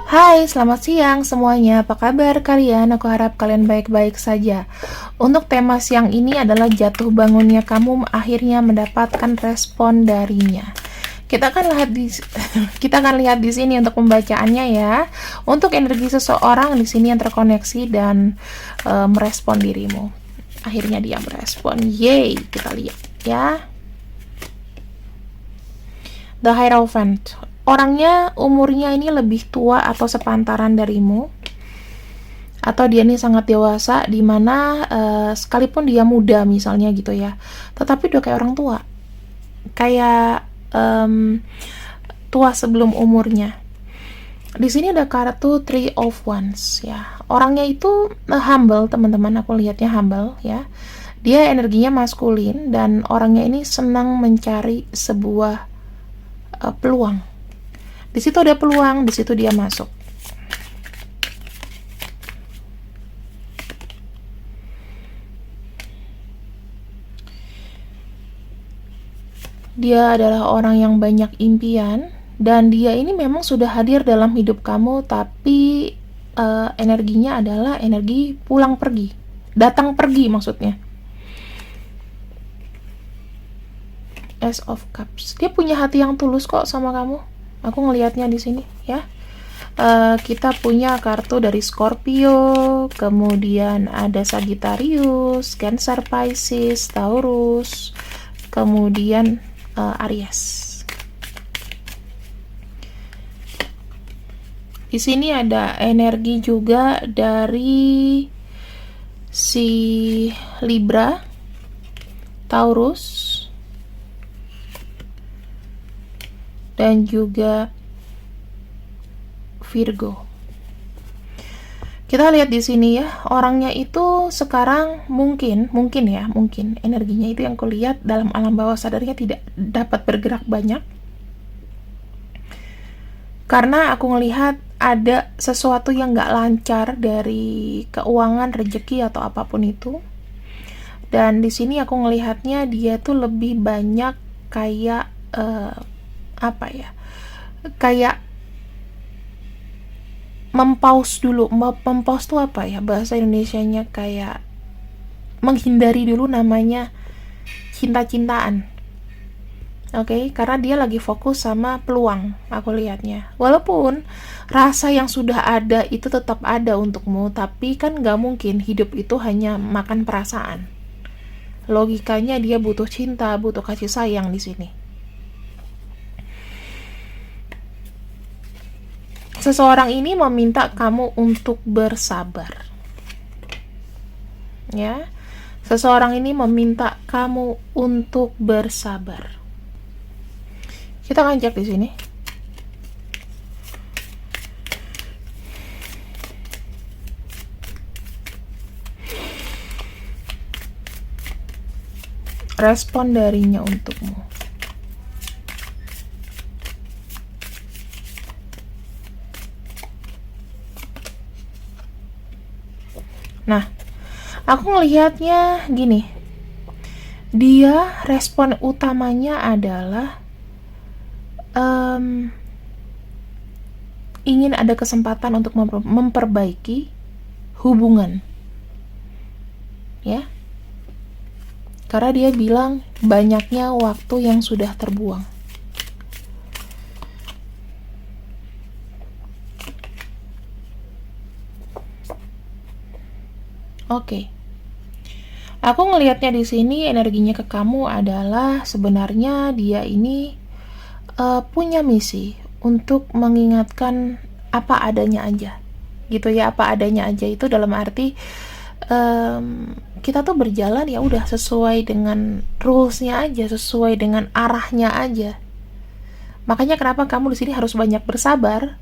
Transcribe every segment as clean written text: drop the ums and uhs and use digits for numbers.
Hai, selamat siang semuanya. Apa kabar kalian? Aku harap kalian baik-baik saja. Untuk tema siang ini adalah jatuh bangunnya kamu akhirnya mendapatkan respon darinya. Kita akan lihat di kita akan lihat di sini untuk pembacaannya ya. Untuk energi seseorang di sini yang terkoneksi dan merespon dirimu. Akhirnya dia merespon. Yay, kita lihat ya. The Hierophant. Orangnya umurnya ini lebih tua atau sepantaran darimu, atau dia ini sangat dewasa, dimana sekalipun dia muda misalnya gitu ya, tetapi udah kayak orang tua, kayak tua sebelum umurnya. Di sini ada kartu Three of Wands ya. Orangnya itu humble, teman-teman. Aku lihatnya humble ya. Dia energinya maskulin dan orangnya ini senang mencari sebuah peluang. Di situ ada peluang, di situ dia masuk. Dia adalah orang yang banyak impian dan dia ini memang sudah hadir dalam hidup kamu, tapi energinya adalah energi pulang pergi, datang pergi maksudnya. Ace of Cups. Dia punya hati yang tulus kok sama kamu. Aku ngelihatnya di sini ya. Kita punya kartu dari Scorpio, kemudian ada Sagittarius, Cancer, Pisces, Taurus, kemudian Aries. Di sini ada energi juga dari si Libra, Taurus, dan juga Virgo. Kita lihat di sini ya, orangnya itu sekarang mungkin energinya itu yang kulihat dalam alam bawah sadarnya tidak dapat bergerak banyak. Karena aku ngelihat ada sesuatu yang gak lancar dari keuangan, rezeki atau apapun itu. Dan di sini aku ngelihatnya dia tuh lebih banyak kayak kayak mempause dulu. Mempause tuh apa ya bahasa Indonesianya, kayak menghindari dulu namanya cinta-cintaan. Oke, karena dia lagi fokus sama peluang, aku lihatnya. Walaupun rasa yang sudah ada itu tetap ada untukmu, tapi kan gak mungkin hidup itu hanya makan perasaan. Logikanya dia butuh cinta, butuh kasih sayang di sini. Seseorang ini meminta kamu untuk bersabar. Ya. Seseorang ini meminta kamu untuk bersabar. Kita akan cek di sini. Respon darinya untukmu. Nah, aku ngelihatnya gini. Dia respon utamanya adalah ingin ada kesempatan untuk memperbaiki hubungan. Ya. Karena dia bilang banyaknya waktu yang sudah terbuang. Oke. Aku ngelihatnya di sini energinya ke kamu adalah sebenarnya dia ini punya misi untuk mengingatkan apa adanya aja. Gitu ya, apa adanya aja itu dalam arti kita tuh berjalan ya udah sesuai dengan rules-nya aja, sesuai dengan arahnya aja. Makanya kenapa kamu di sini harus banyak bersabar,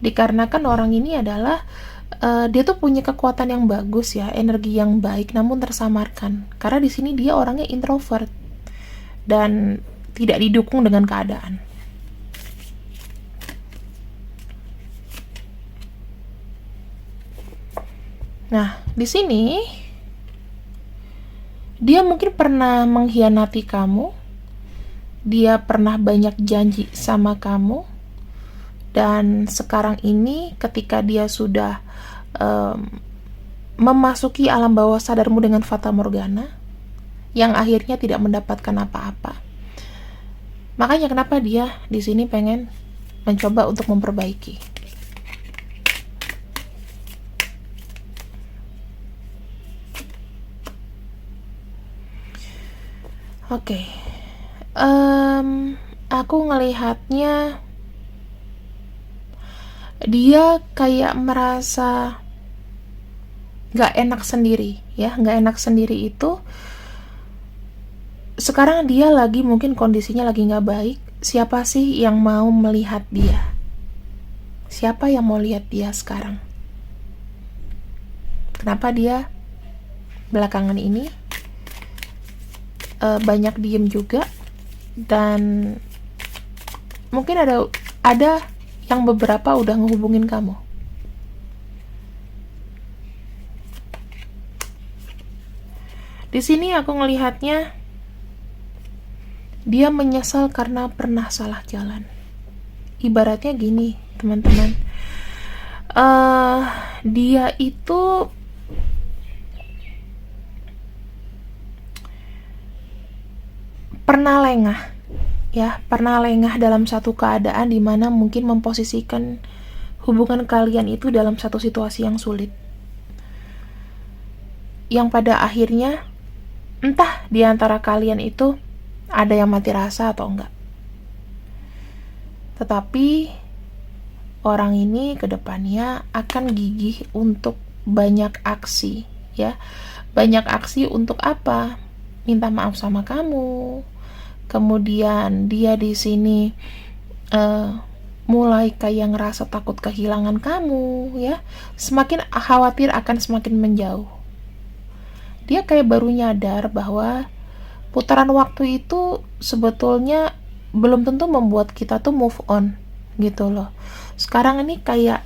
dikarenakan orang ini adalah dia tuh punya kekuatan yang bagus ya, energi yang baik, namun tersamarkan. Karena di sini dia orangnya introvert dan tidak didukung dengan keadaan. Nah, di sini dia mungkin pernah mengkhianati kamu. Dia pernah banyak janji sama kamu. Dan sekarang ini ketika dia sudah memasuki alam bawah sadarmu dengan fata morgana yang akhirnya tidak mendapatkan apa-apa. Makanya kenapa dia di sini pengen mencoba untuk memperbaiki. Oke. Aku ngelihatnya dia kayak merasa gak enak sendiri, ya. Gak enak sendiri itu sekarang dia lagi mungkin kondisinya lagi gak baik. Siapa sih yang mau melihat dia? Siapa yang mau lihat dia sekarang? Kenapa dia belakangan ini banyak diem juga, dan mungkin ada yang beberapa udah ngehubungin kamu. Di sini aku ngelihatnya dia menyesal karena pernah salah jalan. Ibaratnya gini, teman-teman. Dia itu pernah lengah dalam satu keadaan di mana mungkin memposisikan hubungan kalian itu dalam satu situasi yang sulit, yang pada akhirnya entah di antara kalian itu ada yang mati rasa atau enggak. Tetapi orang ini kedepannya akan gigih untuk banyak aksi, ya. Banyak aksi untuk apa? Minta maaf sama kamu. Kemudian dia di sini mulai kayak ngerasa takut kehilangan kamu, ya. Semakin khawatir akan semakin menjauh. Dia kayak baru nyadar bahwa putaran waktu itu sebetulnya belum tentu membuat kita tuh move on, gitu loh. Sekarang ini kayak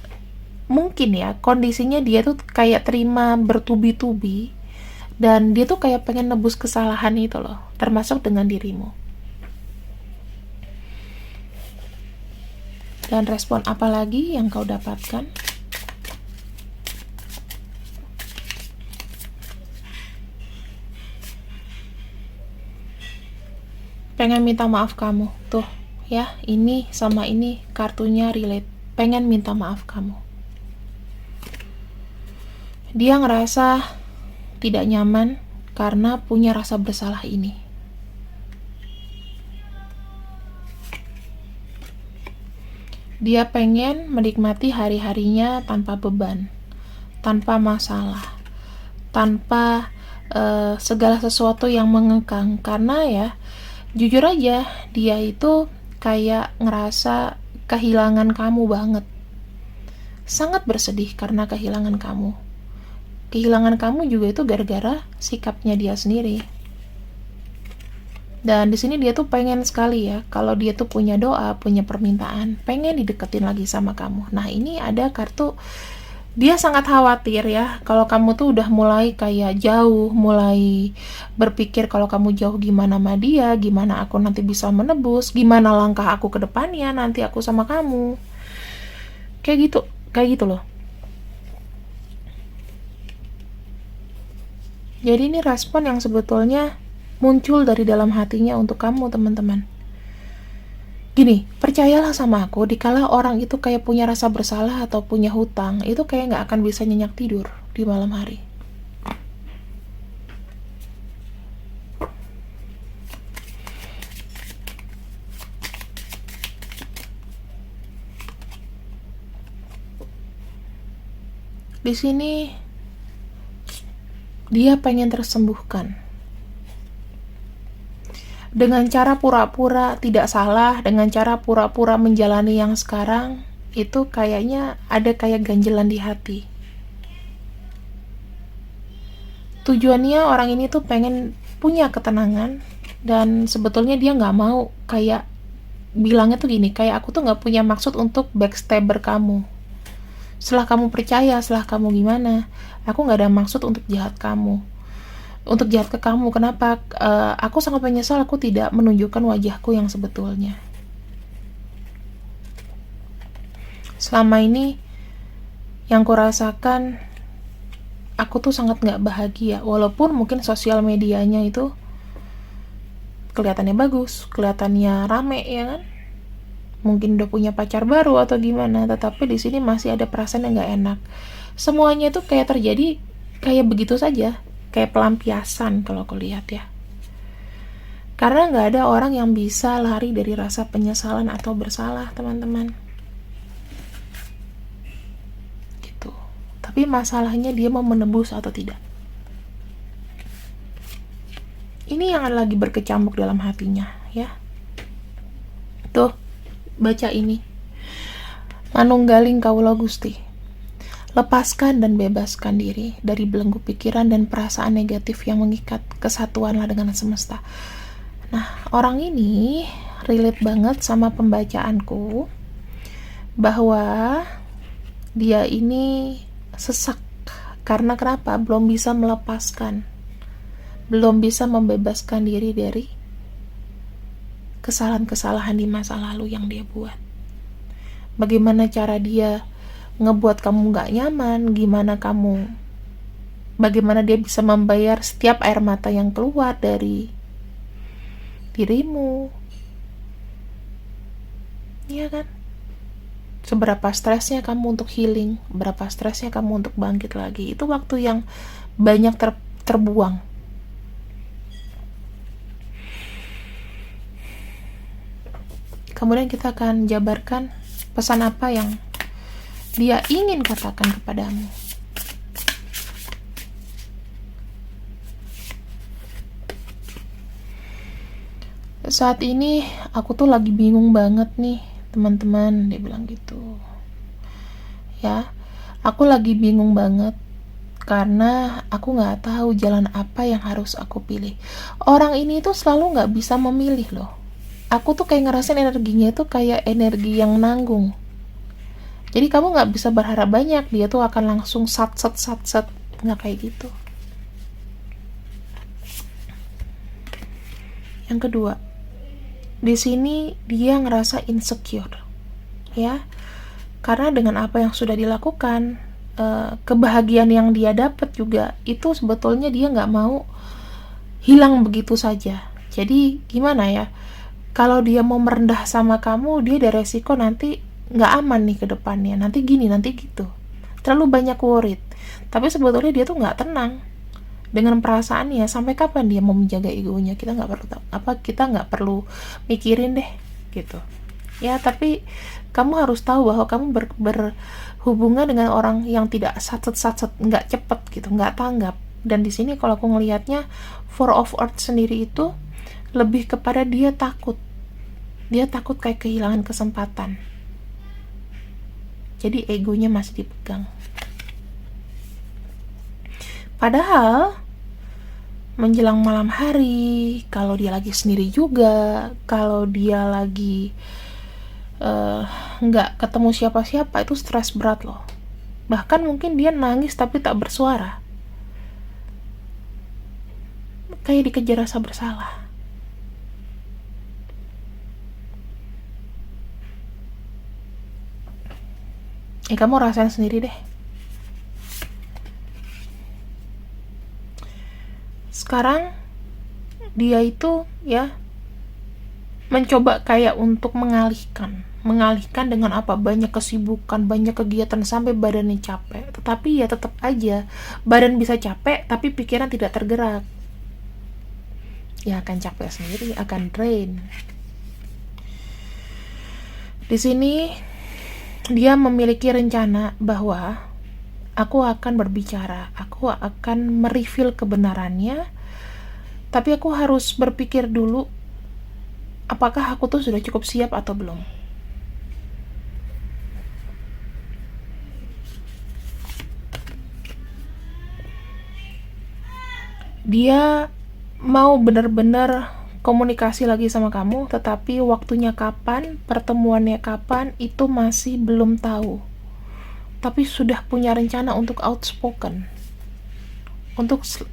mungkin ya kondisinya dia tuh kayak terima bertubi-tubi, dan dia tuh kayak pengen nebus kesalahan itu loh, termasuk dengan dirimu. Dan respon apa lagi yang kau dapatkan? Pengen minta maaf kamu. Tuh, ya, ini sama ini kartunya relate. Pengen minta maaf kamu. Dia ngerasa tidak nyaman karena punya rasa bersalah ini. Dia pengen menikmati hari-harinya tanpa beban, tanpa masalah, tanpa segala sesuatu yang mengekang. Karena ya, jujur aja, dia itu kayak ngerasa kehilangan kamu banget. Sangat bersedih karena kehilangan kamu. Kehilangan kamu juga itu gara-gara sikapnya dia sendiri. Dan di sini dia tuh pengen sekali ya, kalau dia tuh punya doa, punya permintaan, pengen dideketin lagi sama kamu. Nah, ini ada kartu, dia sangat khawatir ya, kalau kamu tuh udah mulai kayak jauh, mulai berpikir kalau kamu jauh gimana sama dia, gimana aku nanti bisa menebus, gimana langkah aku ke depannya, nanti aku sama kamu. Kayak gitu loh. Jadi ini respon yang sebetulnya muncul dari dalam hatinya untuk kamu, teman-teman. Gini, percayalah sama aku, dikala orang itu kayak punya rasa bersalah atau punya hutang, itu kayak gak akan bisa nyenyak tidur di malam hari. Di sini dia pengen tersembuhkan dengan cara pura-pura tidak salah, dengan cara pura-pura menjalani yang sekarang. Itu kayaknya ada kayak ganjelan di hati. Tujuannya orang ini tuh pengen punya ketenangan, dan sebetulnya dia gak mau kayak bilangnya tuh gini, kayak aku tuh gak punya maksud untuk backstabber kamu. Setelah kamu percaya, setelah kamu gimana, aku gak ada maksud untuk jahat ke kamu. Kenapa? Aku sangat menyesal aku tidak menunjukkan wajahku yang sebetulnya. selama ini yang kurasakan, aku tuh sangat gak bahagia, walaupun mungkin sosial medianya itu kelihatannya bagus, kelihatannya rame ya kan, mungkin udah punya pacar baru atau gimana, tetapi di sini masih ada perasaan yang gak enak. Semuanya itu kayak terjadi kayak begitu saja, kayak pelampiasan kalau aku lihat ya. Karena nggak ada orang yang bisa lari dari rasa penyesalan atau bersalah, teman-teman. Gitu. Tapi masalahnya dia mau menebus atau tidak. Ini yang lagi berkecamuk dalam hatinya, ya. Tuh, baca ini. Manunggaling kawula Gusti. Lepaskan dan bebaskan diri dari belenggu pikiran dan perasaan negatif yang mengikat. Kesatuanlah dengan semesta. Nah, orang ini relate banget sama pembacaanku bahwa dia ini sesak karena kenapa? Belum bisa melepaskan, belum bisa membebaskan diri dari kesalahan-kesalahan di masa lalu yang dia buat. Bagaimana cara dia ngebuat kamu gak nyaman, bagaimana dia bisa membayar setiap air mata yang keluar dari dirimu, iya kan? Seberapa stresnya kamu untuk healing, berapa stresnya kamu untuk bangkit lagi. Itu waktu yang banyak terbuang. Kemudian kita akan jabarkan pesan apa yang dia ingin katakan kepadamu. Saat ini aku tuh lagi bingung banget nih, teman-teman, dia bilang gitu. Ya, aku lagi bingung banget karena aku nggak tahu jalan apa yang harus aku pilih. Orang ini tuh selalu nggak bisa memilih loh. Aku tuh kayak ngerasain energinya itu kayak energi yang nanggung. Jadi kamu nggak bisa berharap banyak, dia tuh akan langsung sat, nggak kayak gitu. Yang kedua, di sini dia ngerasa insecure, ya, karena dengan apa yang sudah dilakukan, kebahagiaan yang dia dapat juga itu sebetulnya dia nggak mau hilang begitu saja. Jadi gimana ya? Kalau dia mau merendah sama kamu, dia ada resiko nanti nggak aman nih ke depannya. Nanti gini, nanti gitu. Terlalu banyak worried. Tapi sebetulnya dia tuh nggak tenang dengan perasaannya. Sampai kapan dia mau menjaga egonya? Kita nggak perlu tahu. Kita nggak perlu mikirin deh, gitu. Ya, tapi kamu harus tahu bahwa kamu berhubungan dengan orang yang tidak satset, nggak cepet gitu, nggak tanggap. Dan di sini kalau aku ngelihatnya, Four of Earth sendiri itu lebih kepada dia takut. Dia takut kayak kehilangan kesempatan. Jadi egonya masih dipegang. Padahal menjelang malam hari, kalau dia lagi sendiri juga, kalau dia lagi nggak ketemu siapa-siapa, itu stres berat loh. Bahkan mungkin dia nangis tapi tak bersuara, kayak dikejar rasa bersalah. Kamu rasain sendiri deh. Sekarang dia itu ya mencoba kayak untuk mengalihkan dengan apa, banyak kesibukan, banyak kegiatan sampai badannya capek. Tetapi ya tetap aja badan bisa capek tapi pikiran tidak tergerak. Ya akan capek sendiri, akan drain. Di sini dia memiliki rencana bahwa aku akan berbicara, aku akan mereveal kebenarannya, tapi aku harus berpikir dulu apakah aku tuh sudah cukup siap atau belum. Dia mau benar-benar komunikasi lagi sama kamu, tetapi waktunya kapan, pertemuannya kapan, itu masih belum tahu. Tapi sudah punya rencana untuk outspoken.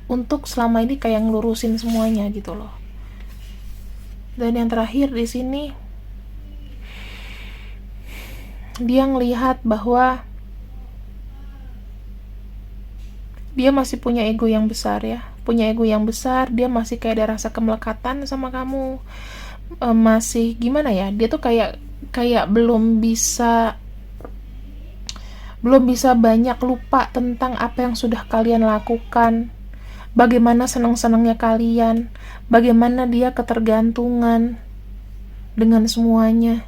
Untuk selama ini kayak ngelurusin semuanya gitu loh. Dan yang terakhir di sini, dia ngelihat bahwa dia masih punya ego yang besar ya, punya ego yang besar, dia masih kayak ada rasa kemelekatan sama kamu, masih gimana ya, dia tuh kayak belum bisa banyak lupa tentang apa yang sudah kalian lakukan, bagaimana senang-senangnya kalian, bagaimana dia ketergantungan dengan semuanya.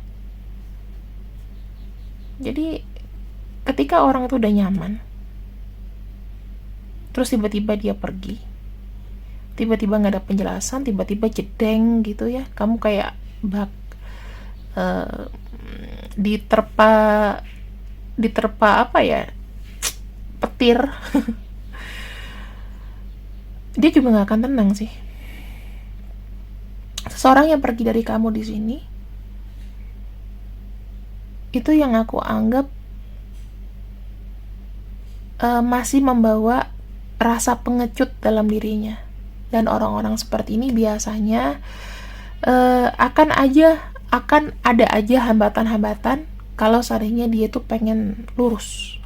Jadi ketika orang itu udah nyaman, terus tiba-tiba dia pergi, tiba-tiba nggak ada penjelasan, tiba-tiba jedeng gitu ya, kamu kayak diterpa apa ya, petir. Dia juga nggak akan tenang sih. Seseorang yang pergi dari kamu di sini, itu yang aku anggap masih membawa rasa pengecut dalam dirinya. Dan orang-orang seperti ini biasanya akan ada aja hambatan-hambatan kalau seandainya dia tuh pengen lurus.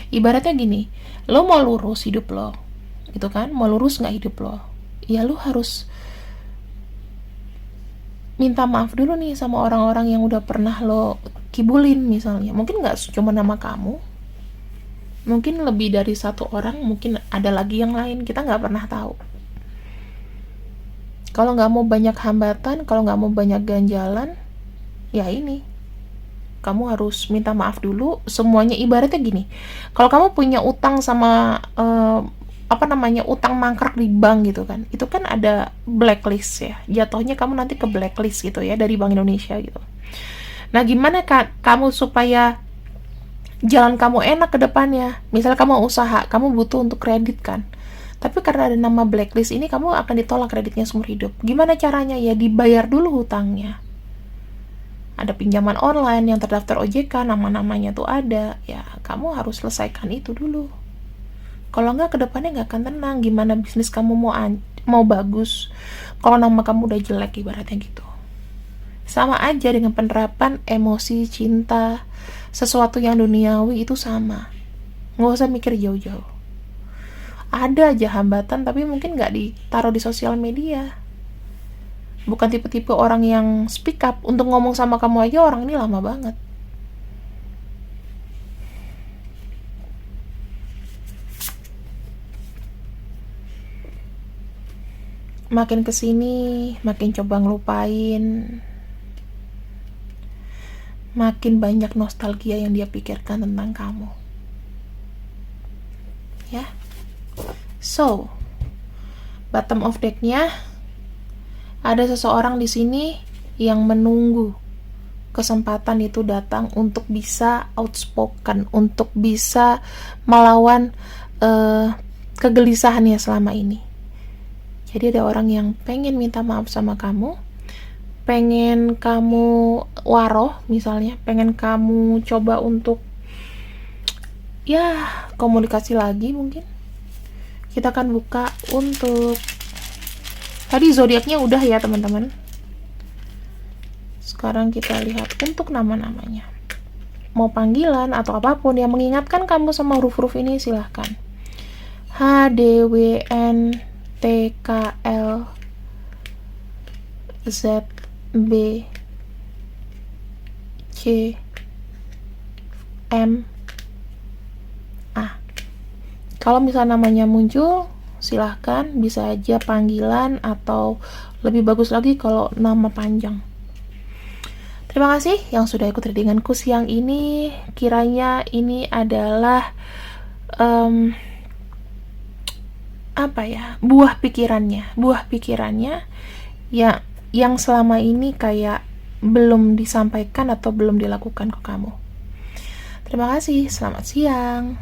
Ibaratnya gini, lo mau lurus hidup lo, gitu kan, mau lurus nggak hidup lo, ya lo harus minta maaf dulu nih sama orang-orang yang udah pernah lo kibulin misalnya. Mungkin nggak cuma nama kamu, mungkin lebih dari satu orang, mungkin ada lagi yang lain, kita nggak pernah tahu. Kalau nggak mau banyak hambatan, kalau nggak mau banyak ganjalan, ya ini, kamu harus minta maaf dulu semuanya. Ibaratnya gini, kalau kamu punya utang sama utang mangkrak di bank gitu kan, itu kan ada blacklist ya, jatuhnya kamu nanti ke blacklist gitu ya dari Bank Indonesia gitu. Nah gimana kamu supaya jalan kamu enak ke depannya? Misalnya kamu usaha, kamu butuh untuk kredit kan, tapi karena ada nama blacklist ini, kamu akan ditolak kreditnya seumur hidup. Gimana caranya? Ya dibayar dulu hutangnya. Ada pinjaman online yang terdaftar OJK, nama-namanya tuh ada, ya kamu harus selesaikan itu dulu. Kalau nggak, kedepannya nggak akan tenang. Gimana bisnis kamu mau bagus kalau nama kamu udah jelek, ibaratnya gitu. Sama aja dengan penerapan emosi, cinta, sesuatu yang duniawi itu sama. Nggak usah mikir jauh-jauh. Ada aja hambatan, tapi mungkin nggak ditaruh di sosial media. Bukan tipe-tipe orang yang speak up. Untuk ngomong sama kamu aja orang ini lama banget. Makin kesini, makin coba ngelupain, makin banyak nostalgia yang dia pikirkan tentang kamu. Ya. So, bottom of deck-nya ada seseorang di sini yang menunggu kesempatan itu datang untuk bisa outspoken, untuk bisa melawan kegelisahannya selama ini. Jadi ada orang yang pengen minta maaf sama kamu, pengen kamu waroh misalnya, pengen kamu coba untuk ya komunikasi lagi mungkin. Kita akan buka untuk, tadi zodiaknya udah ya teman-teman. Sekarang kita lihat untuk nama-namanya. Mau panggilan atau apapun yang mengingatkan kamu sama huruf-huruf ini, silahkan. H, D, W, N, T, K, L, Z, B, C, M, A. Kalau misalnya namanya muncul, silahkan, bisa aja panggilan atau lebih bagus lagi kalau nama panjang. Terima kasih yang sudah ikut readinganku siang ini. Kiranya ini adalah buah pikirannya ya, yang selama ini kayak belum disampaikan atau belum dilakukan ke kamu. Terima kasih, selamat siang.